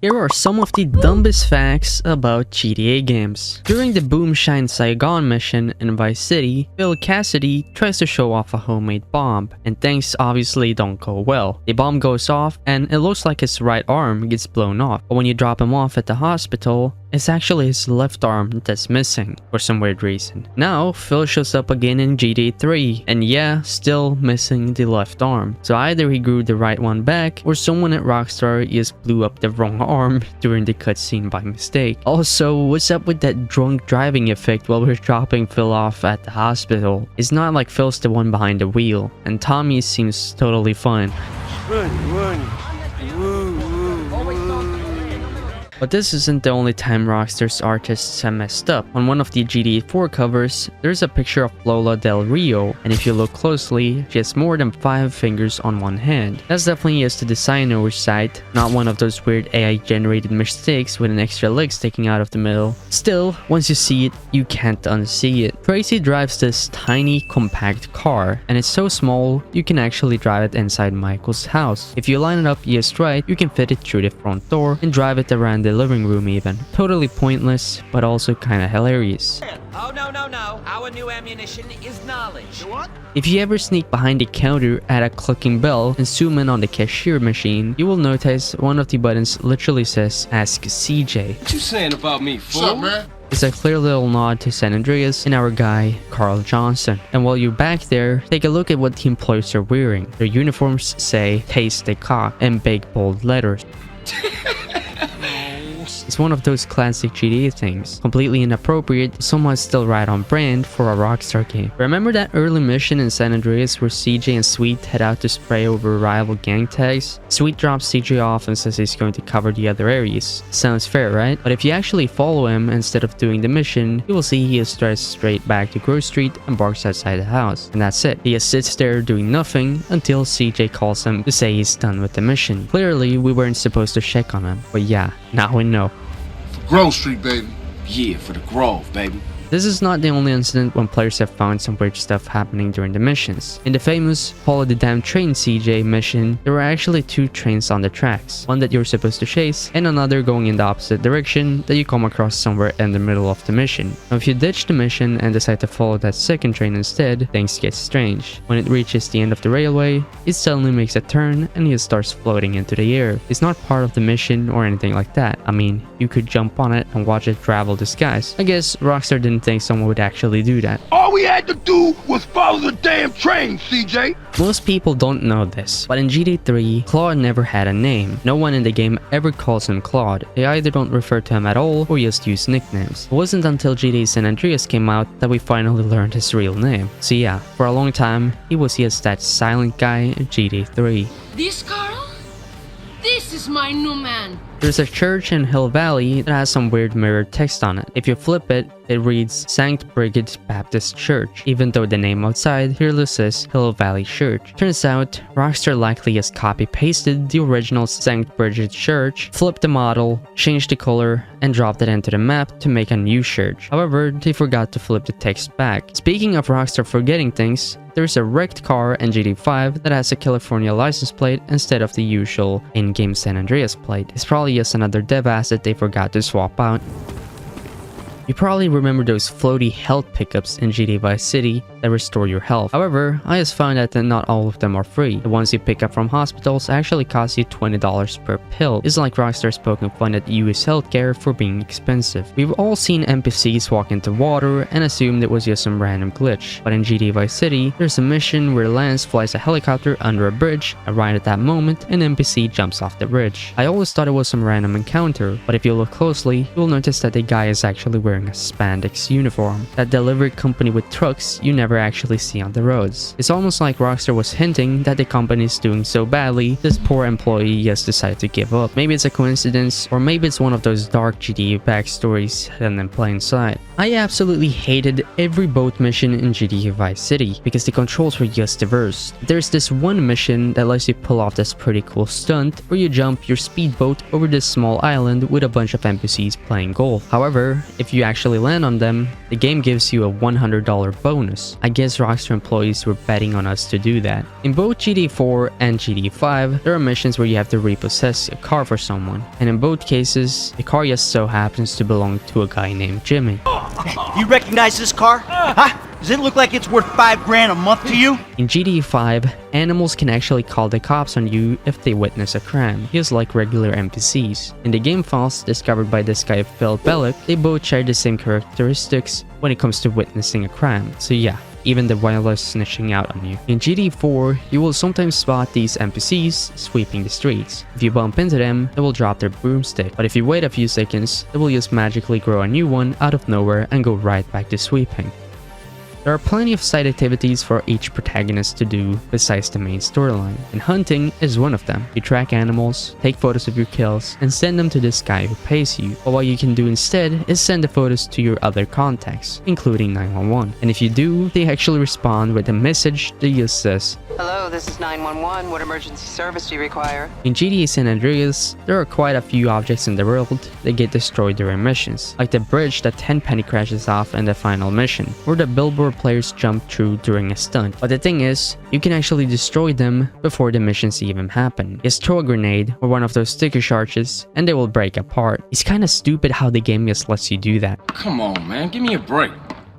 Here are some of the dumbest facts about GTA games. During the Boom Shine Saigon mission in Vice City, Phil Cassidy tries to show off a homemade bomb, and things obviously don't go well. The bomb goes off, and it looks like his right arm gets blown off, but when you drop him off at the hospital, it's actually his left arm that's missing for some weird reason. Now, Phil shows up again in GTA 3, and yeah, still missing the left arm. So either he grew the right one back, or someone at Rockstar just blew up the wrong arm during the cutscene by mistake. Also, what's up with that drunk driving effect while we're dropping Phil off at the hospital? It's not like Phil's the one behind the wheel, and Tommy seems totally fine. Run. But this isn't the only time Rockstar's artists have messed up. On one of the GTA 4 covers, there's a picture of Lola Del Rio, and if you look closely, she has more than 5 fingers on one hand. That's definitely just a design oversight, not one of those weird AI generated mistakes with an extra leg sticking out of the middle. Still, once you see it, you can't unsee it. Tracy drives this tiny, compact car, and it's so small, you can actually drive it inside Michael's house. If you line it up just right, you can fit it through the front door and drive it around the living room even. Totally pointless, but also kinda hilarious. Oh no. Our new ammunition is knowledge. What? If you ever sneak behind the counter at a clicking bell and zoom in on the cashier machine, you will notice one of the buttons literally says Ask CJ. What you saying about me, fool? What's up, man? It's a clear little nod to San Andreas and our guy, Carl Johnson. And while you're back there, take a look at what the employees are wearing. Their uniforms say Taste the Cock in big bold letters. It's one of those classic GTA things. Completely inappropriate, but somehow still right on brand for a Rockstar game. Remember that early mission in San Andreas where CJ and Sweet head out to spray over rival gang tags? Sweet drops CJ off and says he's going to cover the other areas. Sounds fair, right? But if you actually follow him instead of doing the mission, you will see he is dressed straight back to Grove Street and barks outside the house. And that's it. He just sits there doing nothing until CJ calls him to say he's done with the mission. Clearly, we weren't supposed to check on him. But yeah, now we know. Grove Street, baby. Yeah, for the Grove, baby. This is not the only incident when players have found some weird stuff happening during the missions. In the famous Follow the Damn Train CJ mission, there were actually 2 trains on the tracks, one that you're supposed to chase and another going in the opposite direction that you come across somewhere in the middle of the mission. Now if you ditch the mission and decide to follow that second train instead, things get strange. When it reaches the end of the railway, it suddenly makes a turn and it starts floating into the air. It's not part of the mission or anything like that. I mean, you could jump on it and watch it travel the skies. I guess Rockstar didn't think someone would actually do that. All we had to do was follow the damn train, CJ. Most people don't know this, but in GTA 3, Claude never had a name. No one in the game ever calls him Claude. They either don't refer to him at all or just use nicknames. It wasn't until GTA San Andreas came out that we finally learned his real name. So yeah, for a long time, he was just that silent guy in GTA 3. This Carl? This is my new man. There's a church in Hill Valley that has some weird mirrored text on it. If you flip it, it reads St. Brigid's Baptist Church, even though the name outside clearly says Hill Valley Church. Turns out, Rockstar likely just copy-pasted the original St. Brigid's Church, flipped the model, changed the color, and dropped it into the map to make a new church. However, they forgot to flip the text back. Speaking of Rockstar forgetting things, there's a wrecked car in GTA 5 that has a California license plate instead of the usual in-game San Andreas plate. It's probably just another dev asset they forgot to swap out. You probably remember those Floaty Health pickups in GTA Vice City that restore your health. However, I just found out that not all of them are free. The ones you pick up from hospitals actually cost you $20 per pill. It's like Rockstar's poking fun at US healthcare for being expensive. We've all seen NPCs walk into water and assumed it was just some random glitch. But in GTA Vice City, there's a mission where Lance flies a helicopter under a bridge, and right at that moment, an NPC jumps off the bridge. I always thought it was some random encounter, but if you look closely, you'll notice that the guy is actually wearing a spandex uniform. That delivery company with trucks you never actually see on the roads. It's almost like Rockstar was hinting that the company is doing so badly, this poor employee just decided to give up. Maybe it's a coincidence, or maybe it's one of those dark GTA backstories hidden in plain sight. I absolutely hated every boat mission in GTA Vice City because the controls were just the worst. There's this one mission that lets you pull off this pretty cool stunt where you jump your speedboat over this small island with a bunch of NPCs playing golf. However, if you you actually land on them, the game gives you a $100 bonus. I guess Rockstar employees were betting on us to do that. In both GTA 4 and GTA 5, there are missions where you have to repossess a car for someone, and in both cases, the car just so happens to belong to a guy named Jimmy. You recognize this car? Huh? Does it look like it's worth $5 a month to you? In GTA 5, animals can actually call the cops on you if they witness a crime, just like regular NPCs. In the game files discovered by this guy Phil Bellick, they both share the same characteristics when it comes to witnessing a crime. So yeah, even the wildlife snitching out on you. In GTA 4, you will sometimes spot these NPCs sweeping the streets. If you bump into them, they will drop their broomstick, but if you wait a few seconds, they will just magically grow a new one out of nowhere and go right back to sweeping. There are plenty of side activities for each protagonist to do besides the main storyline, and hunting is one of them. You track animals, take photos of your kills, and send them to this guy who pays you. But what you can do instead is send the photos to your other contacts, including 911. And if you do, they actually respond with a message that just says, "Hello, this is 911. What emergency service do you require?" In GTA San Andreas, there are quite a few objects in the world that get destroyed during missions, like the bridge that Tenpenny crashes off in the final mission, or the billboard players jump through during a stunt. But the thing is, you can actually destroy them before the missions even happen. Just throw a grenade or one of those sticker charges and they will break apart. It's kinda stupid how the game just lets you do that. Come on, man. Give me a break.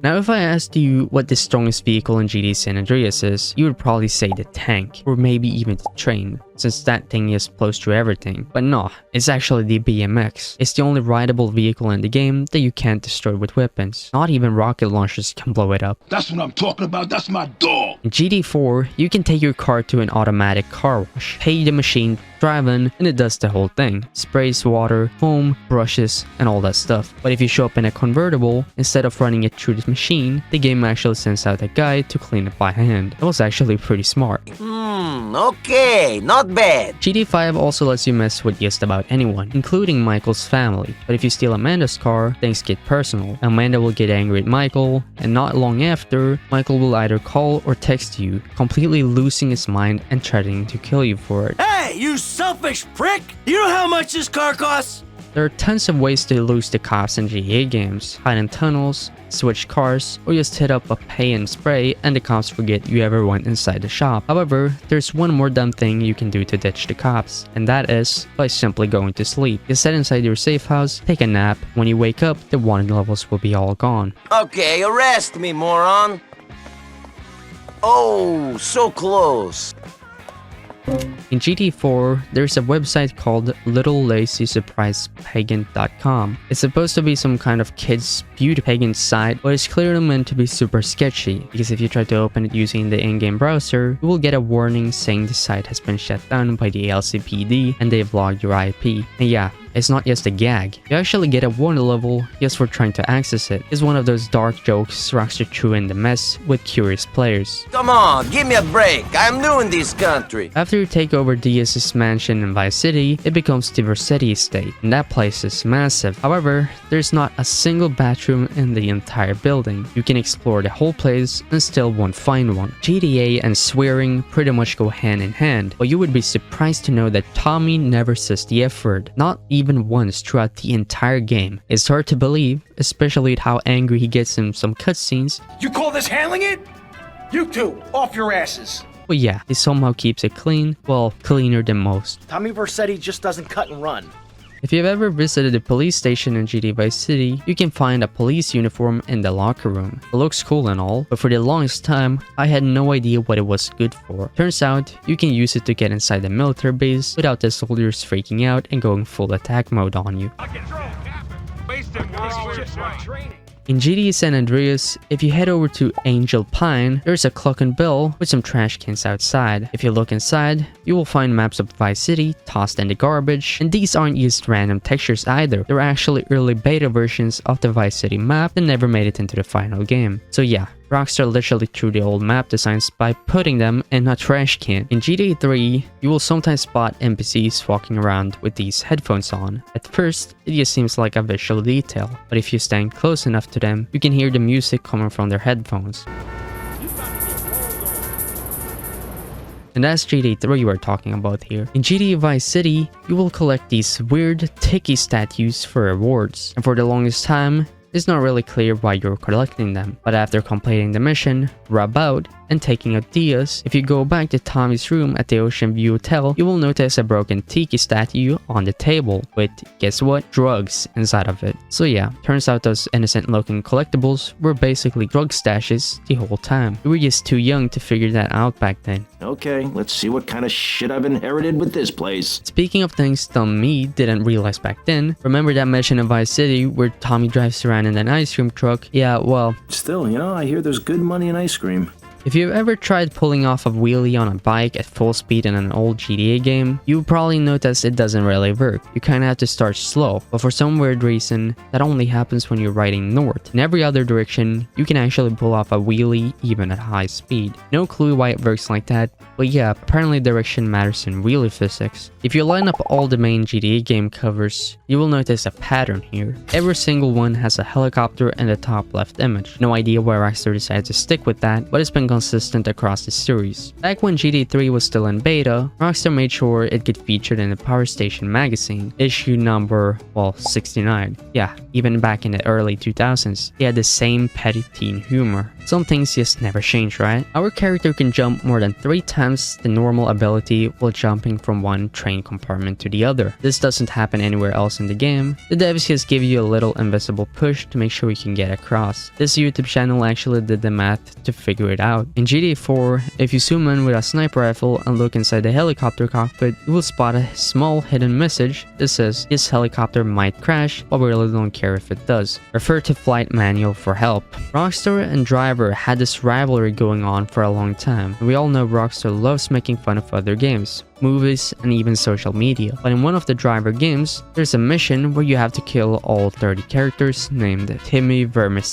Now, if I asked you what the strongest vehicle in GTA San Andreas is, you would probably say the tank, or maybe even the train, since that thing just blows through everything. But no, it's actually the BMX. It's the only rideable vehicle in the game that you can't destroy with weapons. Not even rocket launchers can blow it up. That's what I'm talking about. That's my dog. In GTA 4, you can take your car to an automatic car wash, pay the machine, drive in, and it does the whole thing. Sprays water, foam, brushes, and all that stuff. But if you show up in a convertible, instead of running it through the machine, the game actually sends out a guy to clean it by hand. It was actually pretty smart. Okay, not bad. GTA 5 also lets you mess with just about anyone, including Michael's family. But if you steal Amanda's car, things get personal. Amanda will get angry at Michael, and not long after, Michael will either call or text you, completely losing his mind and threatening to kill you for it. Hey, you selfish prick! You know how much this car costs? There are tons of ways to lose the cops in GTA games. Hide in tunnels, switch cars, or just hit up a pay and spray and the cops forget you ever went inside the shop. However, there's one more dumb thing you can do to ditch the cops, and that is by simply going to sleep. You sit inside your safe house, take a nap. When you wake up, the warning levels will be all gone. Okay, arrest me, moron. Oh, so close. In GTA 4, there's a website called LittleLazySurprisePagan.com. It's supposed to be some kind of kids' beauty pagan site, but it's clearly meant to be super sketchy, because if you try to open it using the in-game browser, you will get a warning saying the site has been shut down by the LCPD and they've logged your IP. And yeah, it's not just a gag. You actually get a warning level just for trying to access it. It's one of those dark jokes Rockstar threw in the mess with curious players. Come on, give me a break. I'm new in this country. After you take over Diaz's mansion in Vice City, it becomes the Vercetti estate, and that place is massive. However, there's not a single bathroom in the entire building. You can explore the whole place and still won't find one. GTA and swearing pretty much go hand in hand, but you would be surprised to know that Tommy never says the F word, not even once throughout the entire game. It's hard to believe, especially at how angry he gets in some cutscenes. You call this handling it? You two, off your asses. But yeah, he somehow keeps it clean, well, cleaner than most. Tommy Vercetti just doesn't cut and run. If you've ever visited a police station in GTA Vice City, you can find a police uniform in the locker room. It looks cool and all, but for the longest time, I had no idea what it was good for. Turns out, you can use it to get inside the military base without the soldiers freaking out and going full attack mode on you. In GTA San Andreas, if you head over to Angel Pine, there's a clock and bell with some trash cans outside. If you look inside, you will find maps of Vice City tossed in the garbage, and these aren't just random textures either. They're actually early beta versions of the Vice City map that never made it into the final game. So yeah, Rockstar literally threw the old map designs by putting them in a trash can. In GTA 3, you will sometimes spot NPCs walking around with these headphones on. At first, it just seems like a visual detail, but if you stand close enough to them, you can hear the music coming from their headphones. And that's GTA 3 we're talking about here. In GTA Vice City, you will collect these weird, ticky statues for rewards. And for the longest time, it's not really clear why you're collecting them, but after completing the mission, rub out, and taking out Diaz, if you go back to Tommy's room at the Ocean View Hotel, you will notice a broken tiki statue on the table with, guess what, drugs inside of it. So yeah, turns out those innocent looking collectibles were basically drug stashes the whole time. We were just too young to figure that out back then. Okay, let's see what kind of shit I've inherited with this place. Speaking of things dumb me didn't realize back then, remember that mission in Vice City where Tommy drives around in an ice cream truck? Yeah, well, Still, you know, I hear there's good money in ice cream. if you've ever tried pulling off a wheelie on a bike at full speed in an old GTA game, you probably notice it doesn't really work. You kinda have to start slow, but for some weird reason, that only happens when you're riding north. In every other direction, you can actually pull off a wheelie even at high speed. No clue why it works like that, but yeah, apparently direction matters in Wheelie Physics. If you line up all the main GTA game covers, you will notice a pattern here. Every single one has a helicopter in the top left image. No idea why Rockstar decided to stick with that, but it's been consistent across the series. Back when GTA 3 was still in beta, Rockstar made sure it get featured in the Power Station magazine, issue number, well, 69. Yeah, even back in the early 2000s, they had the same petty teen humor. Some things just never change, right? Our character can jump more than 3 times the normal ability while jumping from one train compartment to the other. This doesn't happen anywhere else in the game. The devs just give you a little invisible push to make sure you can get across. This YouTube channel actually did the math to figure it out. In GTA 4, if you zoom in with a sniper rifle and look inside the helicopter cockpit, you will spot a small hidden message that says this helicopter might crash, but we really don't care if it does. Refer to flight manual for help. Rockstar and Driver had this rivalry going on for a long time, and we all know Rockstar loves making fun of other games, movies, and even social media. But in one of the Driver games, there's a mission where you have to kill all 30 characters named Timmy Vermin.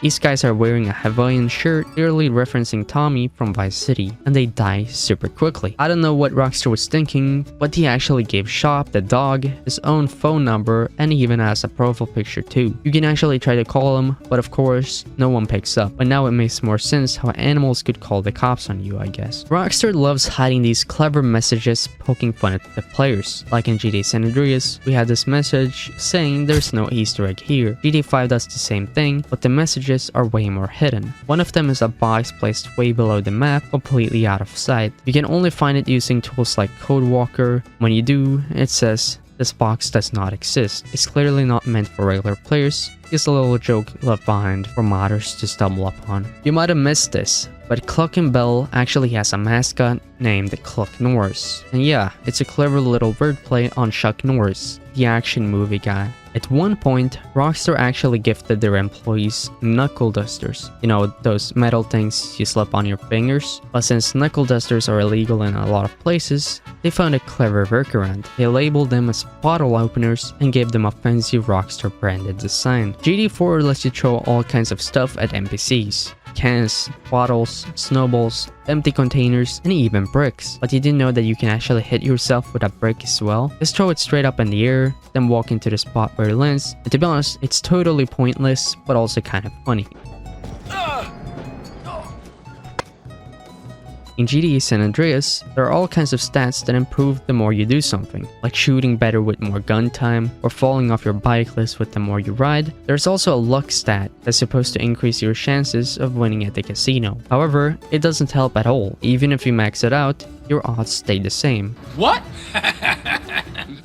These guys are wearing a Hawaiian shirt, clearly referencing Tommy from Vice City, and they die super quickly. I don't know what Rockstar was thinking, but he actually gave Shop, the dog, his own phone number, and he even has a profile picture too. You can actually try to call him, but of course, no one picks up. But now it makes more sense how animals could call the cops on you, I guess. Rockstar loves hiding these clever messages poking fun at the players. Like in GTA San Andreas, we had this message saying there's no Easter egg here. GTA 5 does the same thing, but the messages are way more hidden. One of them is a box placed way below the map, completely out of sight. You can only find it using tools like Code Walker. When you do, it says, this box does not exist. It's clearly not meant for regular players. It's a little joke left behind for modders to stumble upon. You might have missed this, but Cluck and Bell actually has a mascot named Cluck Norris. And yeah, it's a clever little wordplay on Chuck Norris, the action movie guy. At one point, Rockstar actually gifted their employees knuckle dusters. You know, those metal things you slap on your fingers. But since knuckle dusters are illegal in a lot of places, they found a clever workaround. They labeled them as bottle openers and gave them a fancy Rockstar branded design. GTA 4 lets you throw all kinds of stuff at NPCs. Cans, bottles, snowballs, empty containers, and even bricks. But you didn't know that you can actually hit yourself with a brick as well? Just throw it straight up in the air, then walk into the spot where it lands. And to be honest, it's totally pointless, but also kind of funny. In GTA San Andreas, there are all kinds of stats that improve the more you do something, like shooting better with more gun time, or falling off your bike less with the more you ride. There's also a luck stat that's supposed to increase your chances of winning at the casino. However, it doesn't help at all. Even if you max it out, your odds stay the same. What?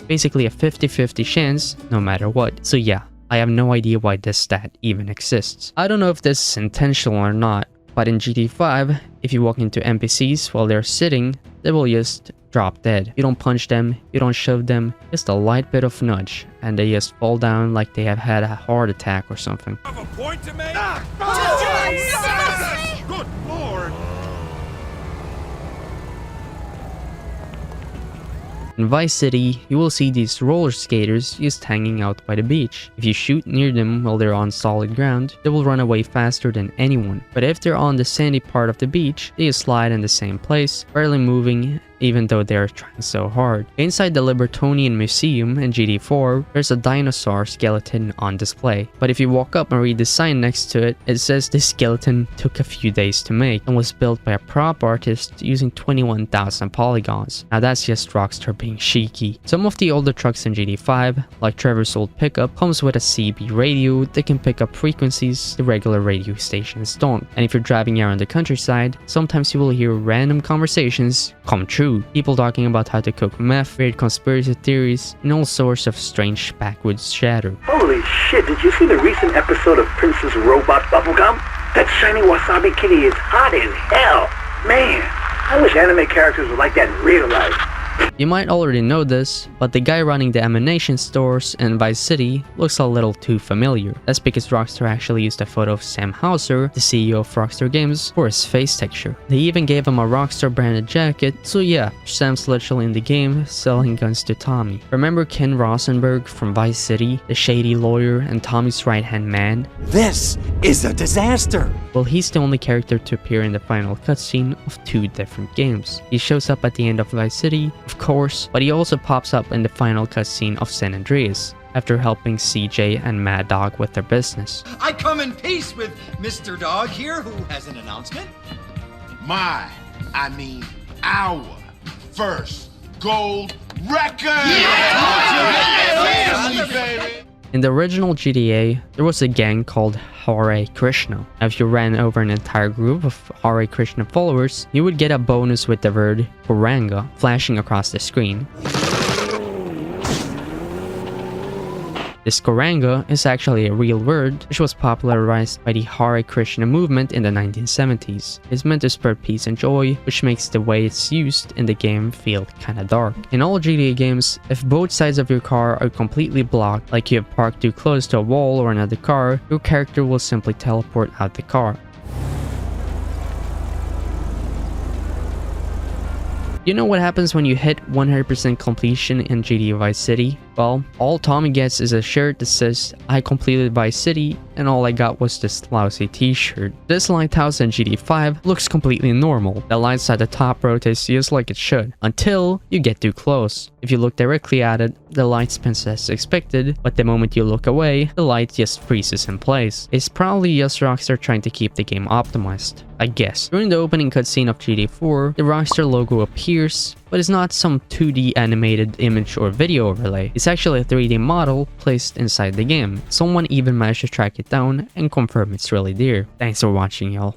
Basically a 50-50 chance no matter what. So yeah, I have no idea why this stat even exists. I don't know if this is intentional or not, but in GTA 5, if you walk into NPCs while they're sitting, they will just drop dead. You don't punch them, you don't shove them, just a light bit of nudge, and they just fall down like they have had a heart attack or something. Have a point to make? Good lord! In Vice City, you will see these roller skaters just hanging out by the beach. If you shoot near them while they're on solid ground, they will run away faster than anyone. But if they're on the sandy part of the beach, they just slide in the same place, barely moving, even though they're trying so hard. Inside the Libertonian Museum in GT4, there's a dinosaur skeleton on display, but if you walk up and read the sign next to it, it says this skeleton took a few days to make and was built by a prop artist using 21,000 polygons. Now that's just Rockstar being cheeky. Some of the older trucks in GT5, like Trevor's old pickup, comes with a CB radio that can pick up frequencies the regular radio stations don't. And if you're driving around the countryside, sometimes you will hear random conversations come true. People talking about how to cook meth, weird conspiracy theories, and all sorts of strange backwoods chatter. Holy shit, did you see the recent episode of Princess Robot Bubblegum? That shiny wasabi kitty is hot as hell. Man, I wish anime characters were like that in real life. You might already know this, but the guy running the ammunition stores in Vice City looks a little too familiar. That's because Rockstar actually used a photo of Sam Houser, the CEO of Rockstar Games, for his face texture. They even gave him a Rockstar branded jacket, so yeah, Sam's literally in the game selling guns to Tommy. Remember Ken Rosenberg from Vice City, the shady lawyer and Tommy's right-hand man? This is a disaster. Well, he's the only character to appear in the final cutscene of 2 different games. He shows up at the end of Vice City, of course, but he also pops up in the final cutscene of San Andreas, after helping CJ and Mad Dog with their business. I come in peace with Mr. Dog here, who has an announcement. Our first gold record! In the original GTA, there was a gang called Hare Krishna. Now, if you ran over an entire group of Hare Krishna followers, you would get a bonus with the word Goranga flashing across the screen. This Goranga is actually a real word, which was popularized by the Hare Krishna movement in the 1970s. It's meant to spread peace and joy, which makes the way it's used in the game feel kinda dark. In all GTA games, if both sides of your car are completely blocked, like you have parked too close to a wall or another car, your character will simply teleport out the car. You know what happens when you hit 100% completion in GTA Vice City? Well, all Tommy gets is a shirt that says, "I completed Vice City, and all I got was this lousy t-shirt." This lighthouse in GTA 5 looks completely normal. The lights at the top rotate just like it should, until you get too close. If you look directly at it, the light spins as expected, but the moment you look away, the light just freezes in place. It's probably just Rockstar trying to keep the game optimized, I guess. During the opening cutscene of GTA 4, the Rockstar logo appears, but it's not some 2D animated image or video overlay. It's actually a 3D model placed inside the game. Someone even managed to track it down and confirm it's really there. Thanks for watching, y'all.